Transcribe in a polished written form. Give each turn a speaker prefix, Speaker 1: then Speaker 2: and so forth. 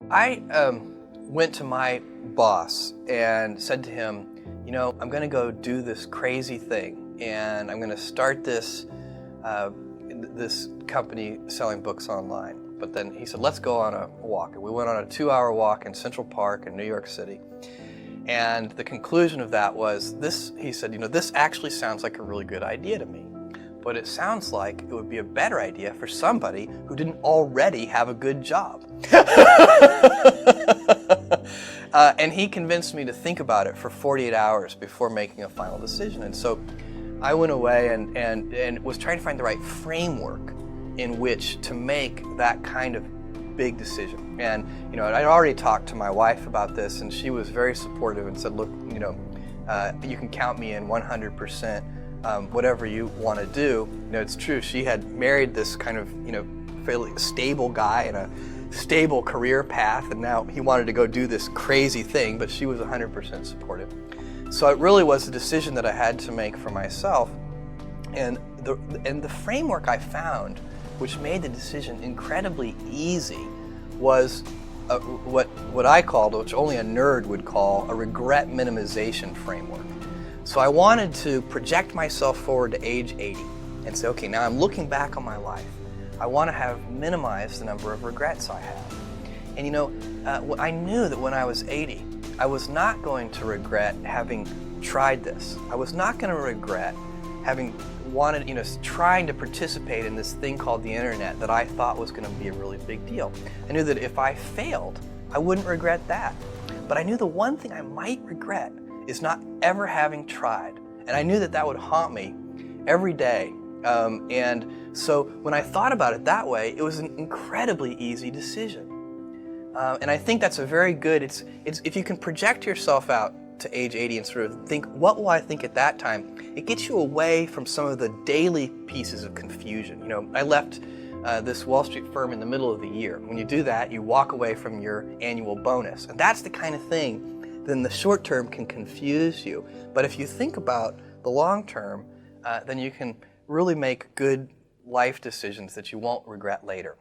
Speaker 1: I went to my boss and said to him, I'm going to go do this crazy thing, and I'm going to start this company selling books online. But then he said, let's go on a walk. And we went on a 2-hour walk in Central Park in New York City. And the conclusion of that was this, he said, this actually sounds like a really good idea to me. But it sounds like it would be a better idea for somebody who didn't already have a good job. And he convinced me to think about it for 48 hours before making a final decision. And so I went away and was trying to find the right framework in which to make that kind of big decision. And I'd already talked to my wife about this, and she was very supportive and said, look, you can count me in 100%. Whatever you want to do. It's true, she had married this kind of fairly stable guy in a stable career path, and now he wanted to go do this crazy thing, but she was 100% supportive. So it really was a decision that I had to make for myself, and the framework I found, which made the decision incredibly easy, was what I called, which only a nerd would call, a regret minimization framework. So I wanted to project myself forward to age 80 and say, okay, now I'm looking back on my life. I want to have minimized the number of regrets I have. And I knew that when I was 80, I was not going to regret having tried this. I was not going to regret having trying to participate in this thing called the internet that I thought was going to be a really big deal. I knew that if I failed, I wouldn't regret that. But I knew the one thing I might regret is not ever having tried. And I knew that that would haunt me every day. And so when I thought about it that way, it was an incredibly easy decision. And I think that's a very good, it's if you can project yourself out to age 80 and sort of think, what will I think at that time? It gets you away from some of the daily pieces of confusion. I left this Wall Street firm in the middle of the year. When you do that, you walk away from your annual bonus. And that's the kind of thing then the short term can confuse you. But if you think about the long term, then you can really make good life decisions that you won't regret later.